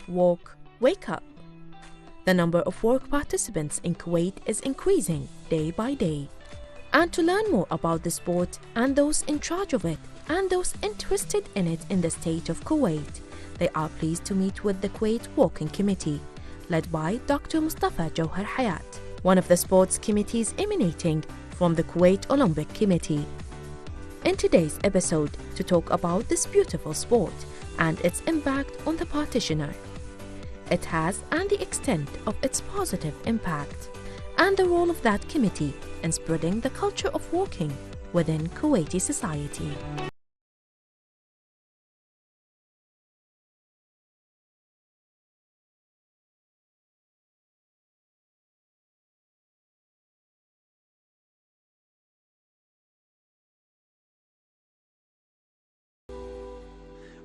walk, wake up. The number of work participants in Kuwait is increasing day by day. And to learn more about the sport and those in charge of it and those interested in it in the state of Kuwait, they are pleased to meet with the Kuwait Walking Committee, led by Dr. Mustafa Jawhar Hayat, one of the sports committees emanating from the Kuwait Olympic Committee. In today's episode, to talk about this beautiful sport and its impact on the practitioner, it has and the extent of its positive impact, and the role of that committee in spreading the culture of walking within Kuwaiti society.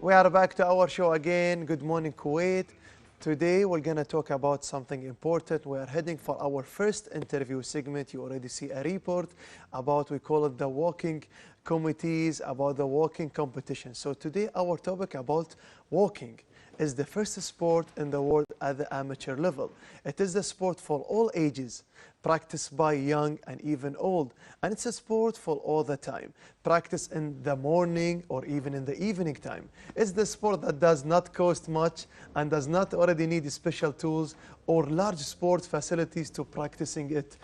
We are back to our show again. Good morning, Kuwait. Today we're going to talk about something important. We are heading for our first interview segment. You already see a report about, we call it the walking committees, about the walking competition. So today our topic about walking is the first sport in the world at the amateur level. It is a sport for all ages, practiced by young and even old. And it's a sport for all the time, practiced in the morning or even in the evening time. It's the sport that does not cost much and does not already need special tools or large sports facilities to practicing it.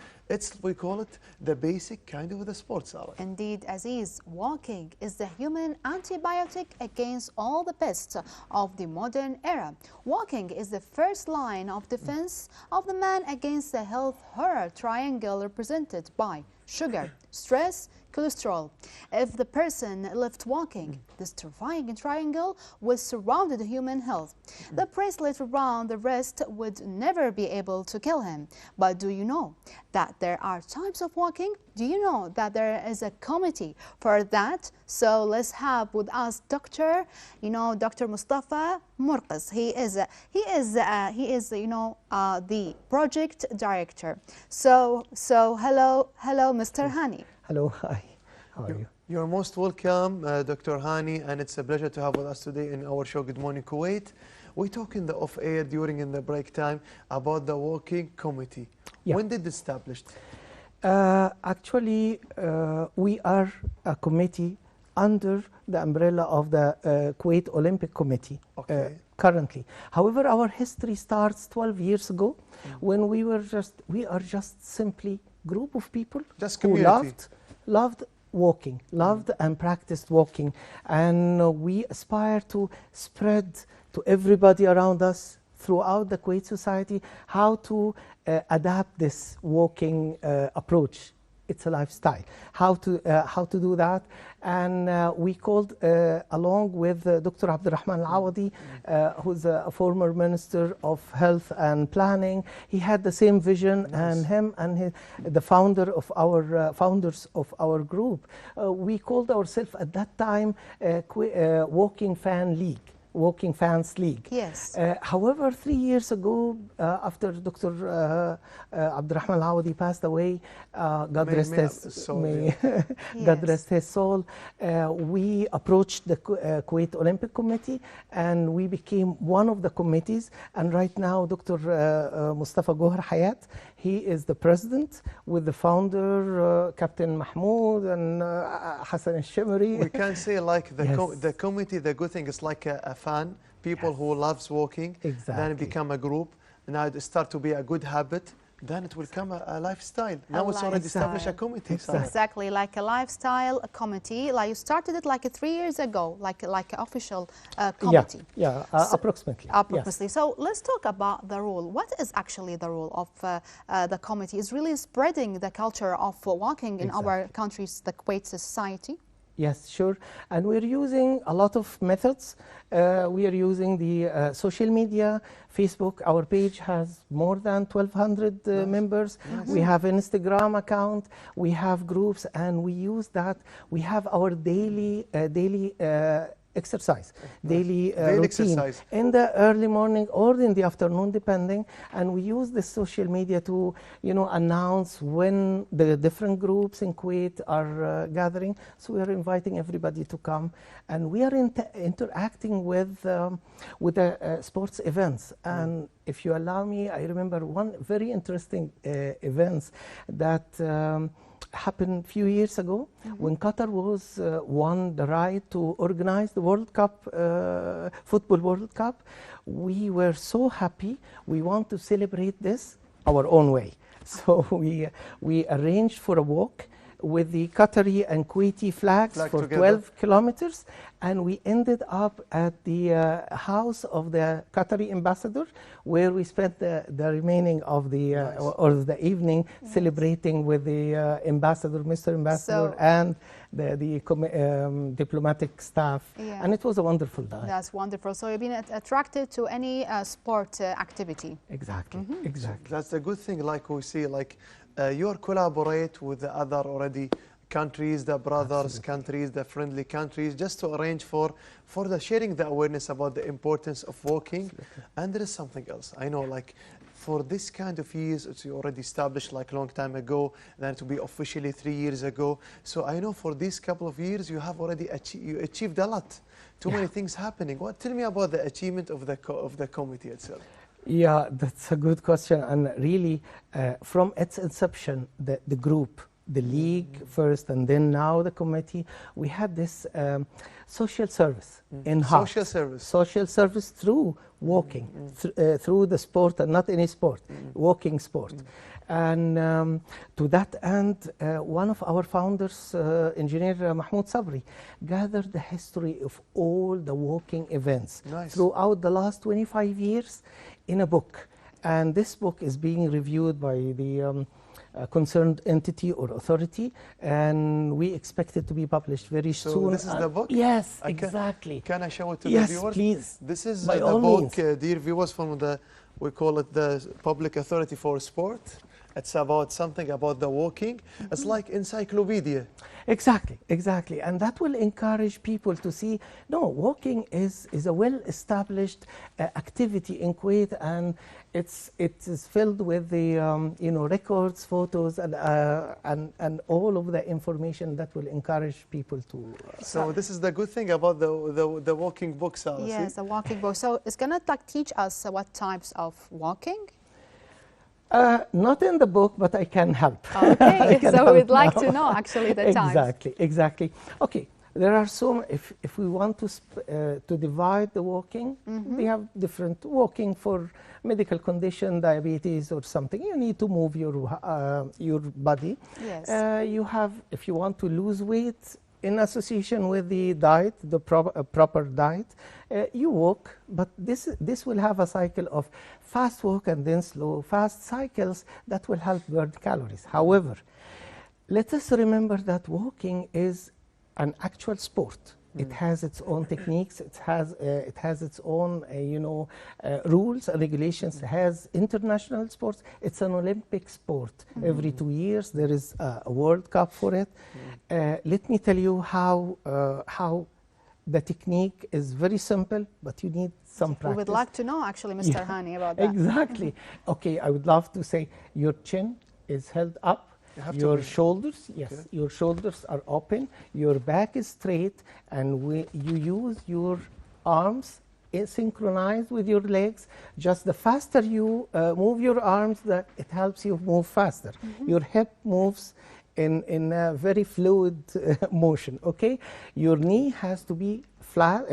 We call it the basic kind of the sport, Sarah. Indeed, Aziz, walking is the human antibiotic against all the pests of the modern era. Walking is the first line of defense of the man against the health horror triangle represented by sugar, stress, cholesterol. If the person left walking, this terrifying triangle would surround the human health. The bracelet around the wrist would never be able to kill him. But do you know that there are types of walking? Do you know that there is a committee for that? So let's have with us Dr. Mustafa Murqas. He is the project director. So hello, Mr. Hani. Hello, hi. How are you? You're most welcome, Dr. Hani, and it's a pleasure to have with us today in our show, Good Morning Kuwait. We talk in the off-air in the break time about the walking committee. Yeah. When did it established? Actually, we are a committee under the umbrella of the Kuwait Olympic Committee. Okay. Currently. However, our history starts 12 years ago when we are just simply group of people who loved walking, loved and practiced walking, and we aspire to spread to everybody around us throughout the Kuwait society how to adapt this walking approach. It's a lifestyle. How to do that, and we called along with Dr. Abdurrahman Al-Awadi, who's a former Minister of Health and Planning. He had the same vision, nice. And him and the founders of our group. We called ourselves at that time Walking Fans League. Yes. However, 3 years ago, after Dr. Abdurrahman Al-Awadi passed away, God rest his soul, we approached the Kuwait Olympic Committee and we became one of the committees. And right now, Dr. Mustafa Jawhar Hayat, he is the president with the founder, Captain Mahmoud and Hassan al-Shimri. We can say like the, yes. The committee, the good thing is like a fan, people yes. who loves walking, exactly. Then become a group, now it start to be a good habit, then it will become a lifestyle. Now it's already established a committee. Exactly, like a lifestyle committee. Like you started it like 3 years ago, like an official committee. Yeah, approximately. Approximately. Yes. So let's talk about the role. What is actually the role of the committee? Is really spreading the culture of walking in exactly. our countries, the Kuwait society? Yes, sure. And we're using a lot of methods. We are using the social media, Facebook. Our page has more than 1,200 nice. Members. Nice. We have an Instagram account. We have groups, and we use that. We have our daily exercise, daily Daily routine exercise. in the early morning or in the afternoon, depending. And we use this social media to, announce when the different groups in Kuwait are gathering. So we are inviting everybody to come, and we are interacting with the sports events. And if you allow me, I remember one very interesting events that happened a few years ago when Qatar was won the right to organize the World Cup, Football World Cup. We were so happy. We want to celebrate this our own way. So we arranged for a walk with the Qatari and Kuwaiti flags for together. 12 kilometers, and we ended up at the house of the Qatari ambassador, where we spent the remaining of the or the evening celebrating with the ambassador, Mr. Ambassador, So- and the diplomatic staff, Yeah. and it was a wonderful day. That's wonderful. So you've been attracted to any sport activity. Exactly, exactly. That's a good thing, like we see, like you collaborate with the other already countries, the brothers countries, the friendly countries, just to arrange for the sharing the awareness about the importance of walking. And there is something else. I know, like for this kind of years, it's already established like a long time ago, then to be officially 3 years ago. So I know for these couple of years, you have already achieved a lot. Too many things happening. Tell me about the achievement of the committee itself. Yeah, that's a good question. And really, from its inception, the group, the league first, and then now the committee, we had this social service in heart. Social service through walking, through the sport, and not any sport, walking sport. And to that end, one of our founders, Engineer Mahmoud Sabri, gathered the history of all the walking events throughout the last 25 years in a book. And this book is being reviewed by the concerned entity or authority, and we expect it to be published very soon. So this is the book? Yes, exactly. Can I show it to yes, the viewers? Please. This is By the all book, means. dear viewers, from we call it the Public Authority for Sport. It's about something about the walking. It's like encyclopedia. Exactly, exactly. And that will encourage people to see, no, walking is a well-established activity in Kuwait, and it is filled with the records, photos, and all of the information that will encourage people to. So this is the good thing about the walking book, Sarah. Yes, see? the walking book. So it's going to teach us what types of walking? Not in the book, but I can help. Okay, so we'd like to know actually the types. Exactly. Okay, there are some. If we want to divide the walking, we have different walking for medical condition, diabetes or something. You need to move your body. Yes. You have, if you want to lose weight, in association with the diet, the proper diet, you walk, but this will have a cycle of fast walk and then slow, fast cycles that will help burn calories. However, let us remember that walking is an actual sport. It has its own techniques. It has its own, rules and regulations. It has international sports. It's an Olympic sport. Every 2 years there is a World Cup for it. Let me tell you how the technique is very simple, but you need some practice. We would like to know, actually, Mr. Hani, about that. Exactly. Okay, I would love to say your chin is held up. Your shoulders, your shoulders are open, your back is straight, and you use your arms synchronized with your legs. Just the faster you move your arms, it helps you move faster. Your hip moves in a very fluid motion, okay? Your knee has to be flat,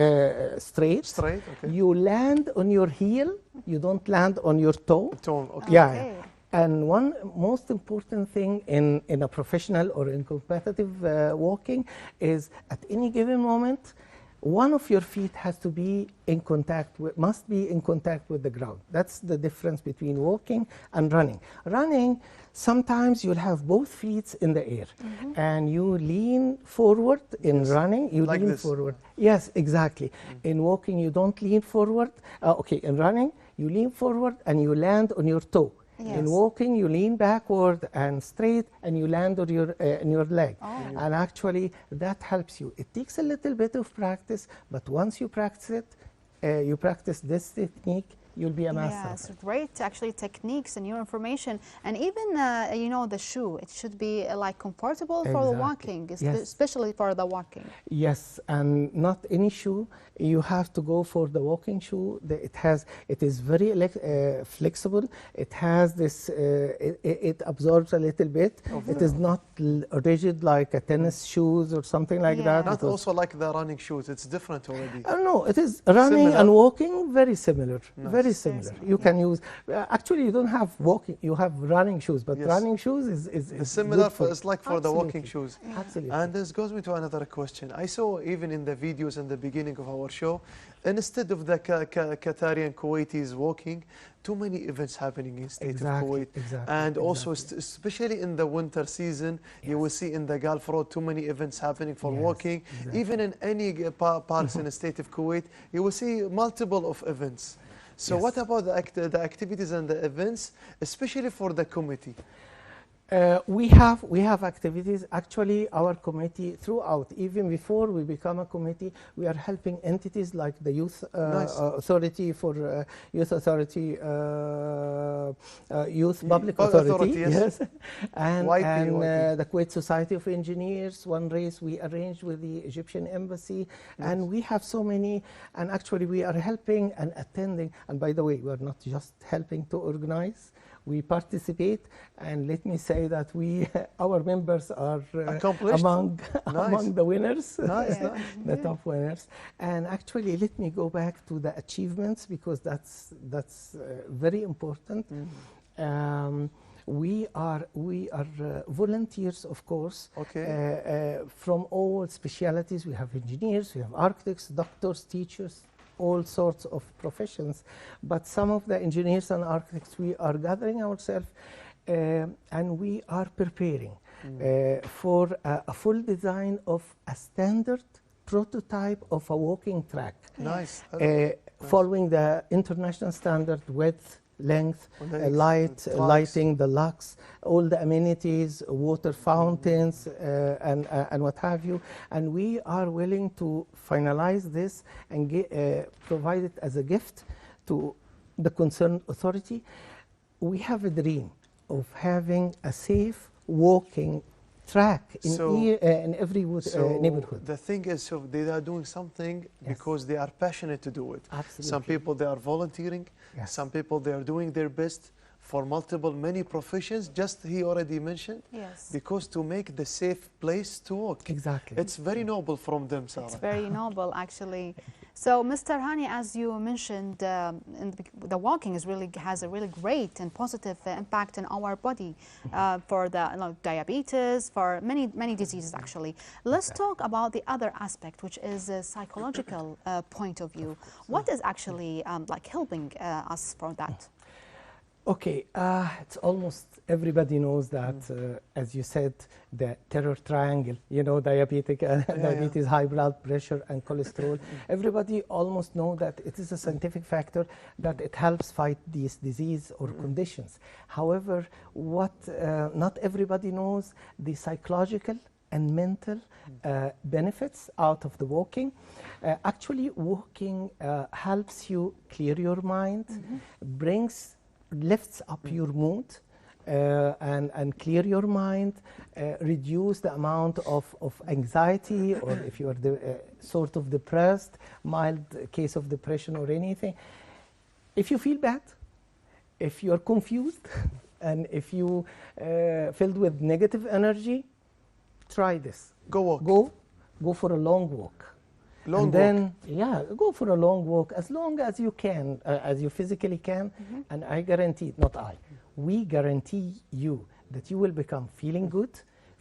straight. Straight, okay. You land on your heel, you don't land on your toe. Okay. Yeah. And one most important thing in a professional or in competitive walking is at any given moment, one of your feet has to be in contact with, must be in contact with the ground. That's the difference between walking and running. Running, sometimes you'll have both feet in the air, and you lean forward. In running, you like lean this. forward. Yes, exactly. In walking, you don't lean forward. In running, you lean forward and you land on your toe. In Yes. walking, you lean backward and straight, and you land on your leg. Oh. And actually, that helps you. It takes a little bit of practice, but once you practice it, you practice this technique, you'll be a master. Yes, great actually techniques and new information. And even, you know, the shoe, it should be like comfortable for the Exactly. walking, Yes. especially for the walking. Yes, and not any shoe. You have to go for the walking shoe. It is very flexible. It has this. It absorbs a little bit. It is not rigid like a tennis shoes or something like Yeah. that. Not because- also like the running shoes. It's different already. No, it is running Similar? and walking very similar. Nice. Very similar. You can use. Actually, you don't have walking. You have running shoes, but Yes. running shoes is The similar, good for it's like for the walking Absolutely. shoes. Absolutely. And this goes me to another question. I saw even in the videos in the beginning of our show, instead of the Qatari and Kuwaitis walking, too many events happening in state of Kuwait. Exactly. And also, exactly. especially in the winter season, you will see in the Gulf Road too many events happening for Yes, walking. exactly. Even in any parts in the state of Kuwait, you will see multiple of events. So Yes. what about the activities and the events, especially for the committee? We have activities. Actually, our committee throughout, even before we become a committee, we are helping entities like the Youth Nice. Authority for Youth Authority, Youth Public Authority, Authority, yes. and, YP, and YP. the Kuwait Society of Engineers. One race we arranged with the Egyptian Embassy, and we have so many. And actually, we are helping and attending. And by the way, we are not just helping to organize. We participate, and let me say that our members are Accomplished? among Nice. the winners, Nice, Yeah. nice. the top winners. And actually, let me go back to the achievements because that's very important. We are volunteers, of course, Okay. from all specialities. We have engineers, we have architects, doctors, teachers, all sorts of professions. But some of the engineers and architects, we are gathering ourselves and we are preparing for a full design of a standard prototype of a walking track, Nice. following the international standard width, length, Length, light, and lighting, the lux, all the amenities, water fountains, and what have you. And we are willing to finalize this and provide it as a gift to the concerned authority. We have a dream of having a safe walking track in, So- in every neighborhood. The thing is, so they are doing something because they are passionate to do it. Absolutely. Some people, they are volunteering. Yes. Some people, they are doing their best for many professions, just he already mentioned, Yes. because to make the safe place to walk. Exactly. It's very noble from them, Sarah. It's very noble, actually. So, Mr. Hani, as you mentioned, the walking has a really great and positive impact on our body for the diabetes, for many diseases, actually. Let's talk about the other aspect, which is a psychological point of view. What is actually like helping us for that? Okay, it's almost everybody knows that, as you said, the terror triangle, diabetes, high blood pressure, and cholesterol. Everybody almost know that it is a scientific factor that it helps fight these disease or conditions. However, what not everybody knows, the psychological and mental benefits out of the walking. Actually, walking helps you clear your mind, lifts up your mood and clear your mind, reduce the amount of anxiety, or if you are sort of depressed, mild case of depression or anything. If you feel bad, if you are confused, and if you filled with negative energy, try this. Go walk. Go for a long walk. Long and then, go for a long walk as long as you can, as you physically can. And I guarantee, not I, we guarantee you that you will become feeling good,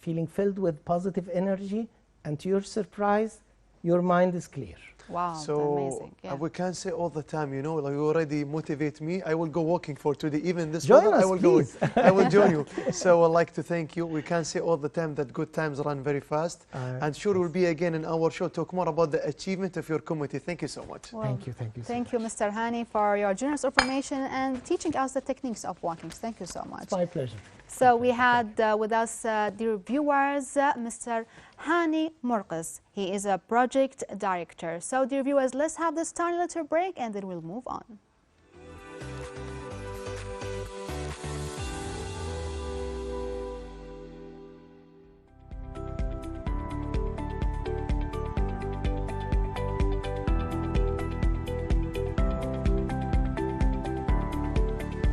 feeling filled with positive energy, and to your surprise, your mind is clear. Wow, So amazing. Yeah. we can't say all the time, you know, like you already motivate me. I will go walking for today. Even this Join weather, us, I will please. go. I will join you. So I'd like to thank you. We can't say all the time that good times run very fast. And sure, we'll be again in our show, talk more about the achievement of your committee. Thank you so much. Well, Thank you so thank you, Mr. Hani, for your generous information and teaching us the techniques of walking. Thank you so much. It's my pleasure. So we had with us, dear viewers, Mr. Hani Morqis. He is a project director. So dear viewers, let's have this tiny little break and then we'll move on.